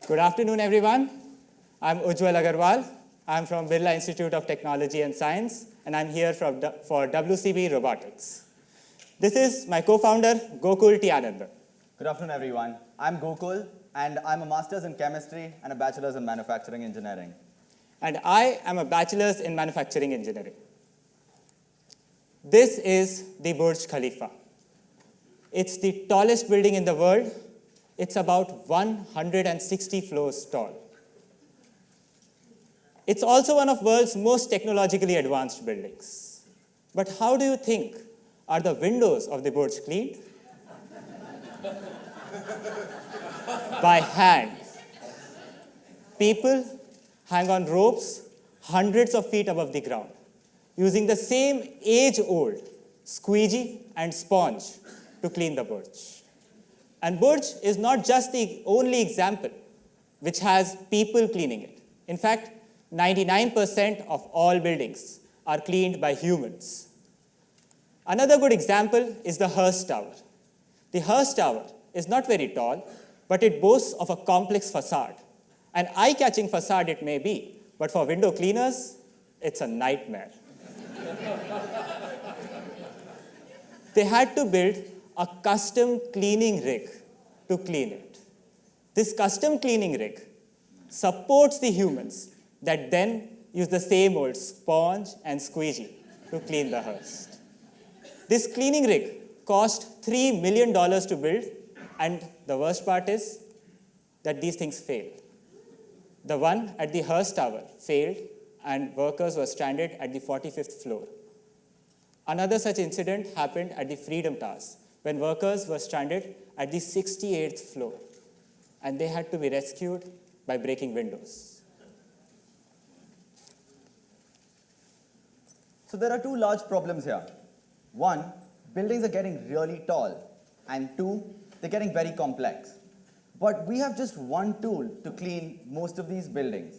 Good afternoon, everyone. I'm Ujjwal Agarwal. I'm from Birla Institute of Technology and Science, and I'm here for WCB Robotics. This is my co-founder, Gokul T. Ananda. Good afternoon, everyone. I'm Gokul, and I'm a master's in chemistry and a bachelor's in manufacturing engineering. And I am a bachelor's in manufacturing engineering. This is the Burj Khalifa. It's the tallest building in the world. It's about 160 floors tall. It's also one of the world's most technologically advanced buildings. But how do you think are the windows of the Burj cleaned? By hand. People hang on ropes hundreds of feet above the ground, using the same age-old squeegee and sponge to clean the Burj. And Burj is not just the only example which has people cleaning it. In fact, 99% of all buildings are cleaned by humans. Another good example is the Hearst Tower. The Hearst Tower is not very tall, but it boasts of a complex facade. An eye-catching facade it may be, but for window cleaners, it's a nightmare. They had to build a custom cleaning rig to clean it. This custom cleaning rig supports the humans that then use the same old sponge and squeegee to clean the Hearst. This cleaning rig cost $3 million to build, and the worst part is that these things fail. The one at the Hearst Tower failed, and workers were stranded at the 45th floor. Another such incident happened at the Freedom Towers, when workers were stranded at the 68th floor, and they had to be rescued by breaking windows. So there are two large problems here. One, buildings are getting really tall, and two, they're getting very complex. But we have just one tool to clean most of these buildings: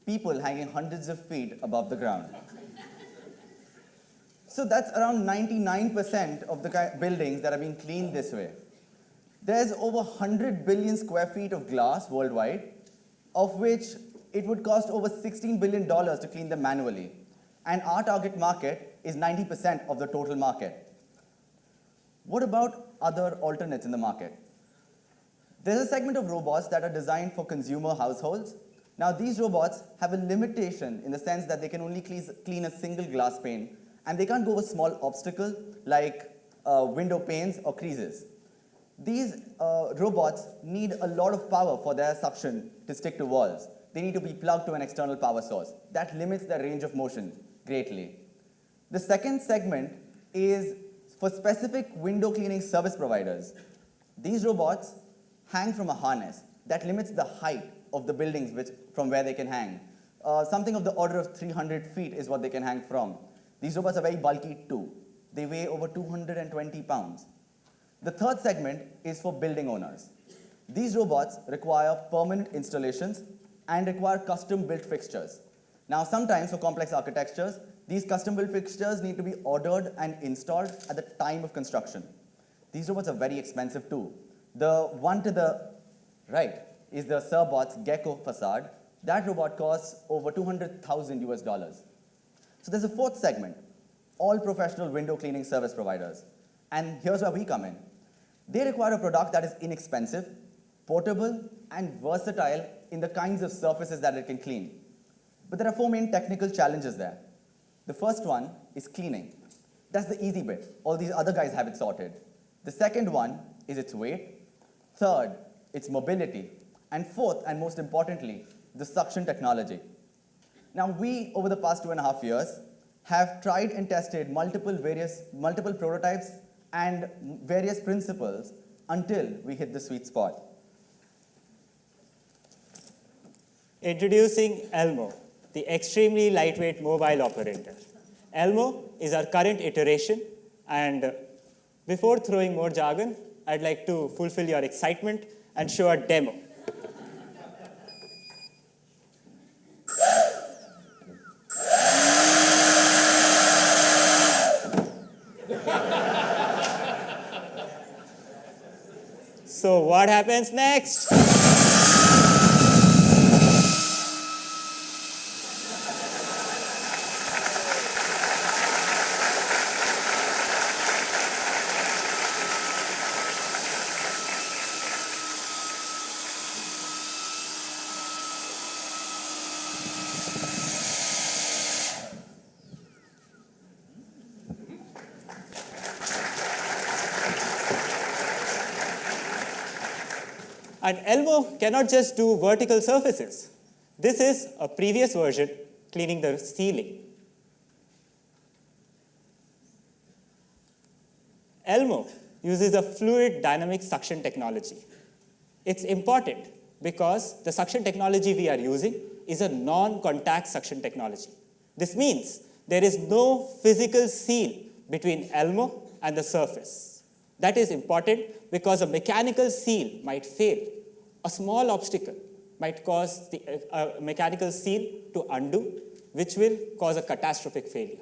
people hanging hundreds of feet above the ground. So that's around 99% of the buildings that are being cleaned this way. There's over 100 billion square feet of glass worldwide, of which it would cost over $16 billion to clean them manually. And our target market is 90% of the total market. What about other alternates in the market? There's a segment of robots that are designed for consumer households. Now, these robots have a limitation in the sense that they can only clean a single glass pane, and they can't go over small obstacles like window panes or creases. These robots need a lot of power for their suction to stick to walls. They need to be plugged to an external power source. That limits their range of motion greatly. The second segment is for specific window cleaning service providers. These robots hang from a harness that limits the height of the buildings from where they can hang. Something of the order of 300 feet is what they can hang from. These robots are very bulky too. They weigh over 220 pounds. The third segment is for building owners. These robots require permanent installations and require custom-built fixtures. Now, sometimes for complex architectures, these custom-built fixtures need to be ordered and installed at the time of construction. These robots are very expensive too. The one to the right is the Serbot's Gecko facade. That robot costs over $200,000 US. So there's a fourth segment, all professional window cleaning service providers. And here's where we come in. They require a product that is inexpensive, portable, and versatile in the kinds of surfaces that it can clean. But there are four main technical challenges there. The first one is cleaning. That's the easy bit. All these other guys have it sorted. The second one is its weight. Third, its mobility. And fourth, and most importantly, the suction technology. Now, we, over the past 2.5 years, have tried and tested multiple prototypes and various principles until we hit the sweet spot. Introducing Elmo, the extremely lightweight mobile operator. Elmo is our current iteration, and before throwing more jargon, I'd like to fulfill your excitement and show a demo. So what happens next? And Elmo cannot just do vertical surfaces. This is a previous version cleaning the ceiling. Elmo uses a fluid dynamic suction technology. It's important because the suction technology we are using is a non-contact suction technology. This means there is no physical seal between Elmo and the surface. That is important because a mechanical seal might fail. A small obstacle might cause the mechanical seal to undo, which will cause a catastrophic failure.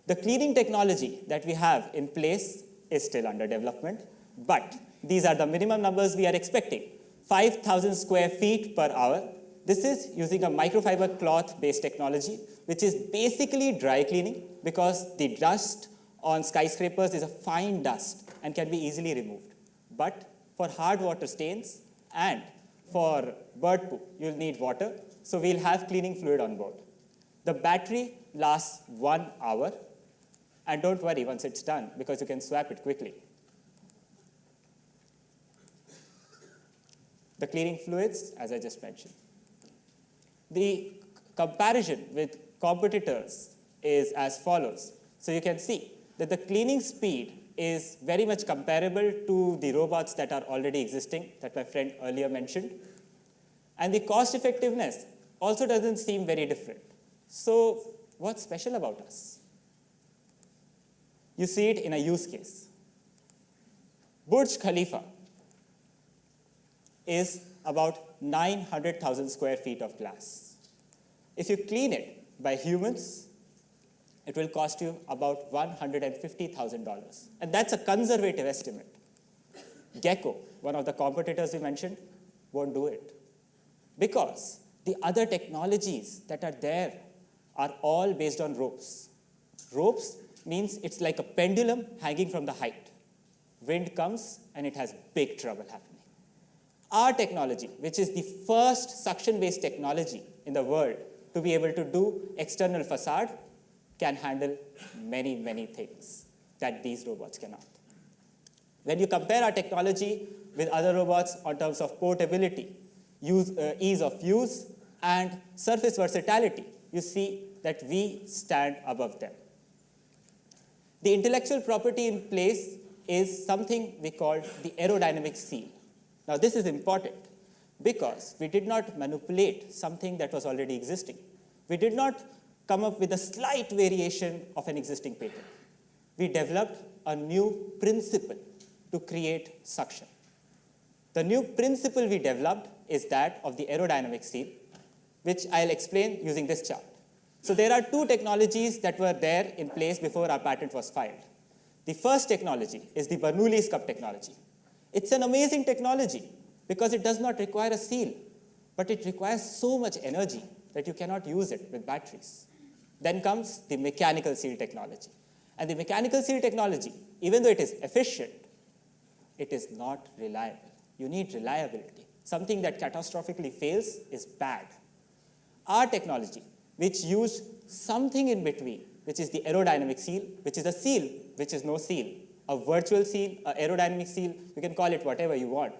The cleaning technology that we have in place is still under development, but these are the minimum numbers we are expecting. 5,000 square feet per hour. This is using a microfiber cloth-based technology, which is basically dry cleaning because the dust on skyscrapers is a fine dust and can be easily removed. But for hard water stains and for bird poo, you'll need water, so we'll have cleaning fluid on board. The battery lasts 1 hour, and don't worry once it's done, because you can swap it quickly. The cleaning fluids, as I just mentioned. The comparison with competitors is as follows. So you can see that the cleaning speed is very much comparable to the robots that are already existing, that my friend earlier mentioned. And the cost effectiveness also doesn't seem very different. So what's special about us? You see it in a use case. Burj Khalifa is about 900,000 square feet of glass. If you clean it by humans, it will cost you about $150,000. And that's a conservative estimate. Gecko, one of the competitors we mentioned, won't do it. Because the other technologies that are there are all based on ropes. Ropes means it's like a pendulum hanging from the height. Wind comes and it has big trouble happening. Our technology, which is the first suction-based technology in the world to be able to do external facade, can handle many, many things that these robots cannot. When you compare our technology with other robots on terms of portability, ease of use, and surface versatility, you see that we stand above them. The intellectual property in place is something we call the aerodynamic seal. Now, this is important because we did not manipulate something that was already existing. We did not come up with a slight variation of an existing patent. We developed a new principle to create suction. The new principle we developed is that of the aerodynamic seal, which I'll explain using this chart. So there are two technologies that were there in place before our patent was filed. The first technology is the Bernoulli's cup technology. It's an amazing technology because it does not require a seal, but it requires so much energy that you cannot use it with batteries. Then comes the mechanical seal technology. And the mechanical seal technology, even though it is efficient, it is not reliable. You need reliability. Something that catastrophically fails is bad. Our technology, which used something in between, which is the aerodynamic seal, which is a seal, which is no seal, a virtual seal, an aerodynamic seal, you can call it whatever you want,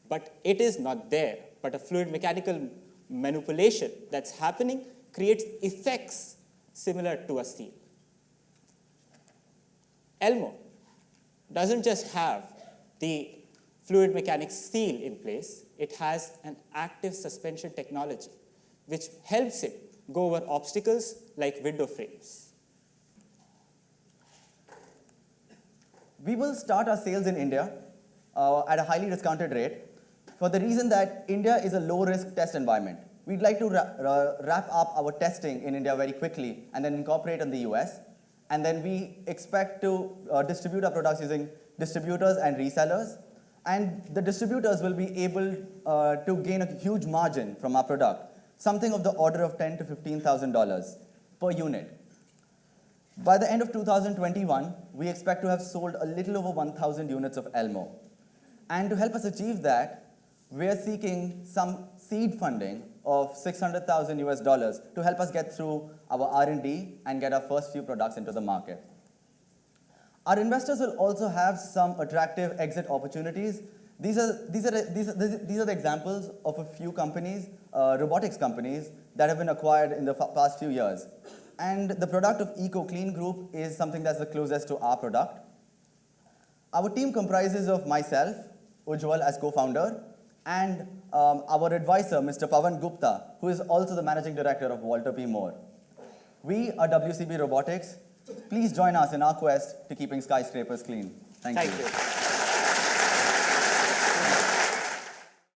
but it is not there. But a fluid mechanical manipulation that's happening creates effects similar to a seal. Elmo doesn't just have the fluid mechanics seal in place, it has an active suspension technology which helps it go over obstacles like window frames. We will start our sales in India at a highly discounted rate for the reason that India is a low-risk test environment. We'd like to wrap up our testing in India very quickly and then incorporate in the US. And then we expect to distribute our products using distributors and resellers. And the distributors will be able to gain a huge margin from our product, something of the order of $10,000 to $15,000 per unit. By the end of 2021, we expect to have sold a little over 1,000 units of Elmo. And to help us achieve that, we are seeking some seed funding of $600,000 US to help us get through our R&D and get our first few products into the market. Our investors will also have some attractive exit opportunities These are the examples of a few companies, robotics companies, that have been acquired in the past few years. And the product of EcoClean Group is something that's the closest to our product. Our team comprises of myself, Ujjwal as co-founder, and our advisor, Mr. Pawan Gupta, who is also the managing director of Walter P. Moore. We are WCB Robotics. Please join us in our quest to keeping skyscrapers clean. Thank you.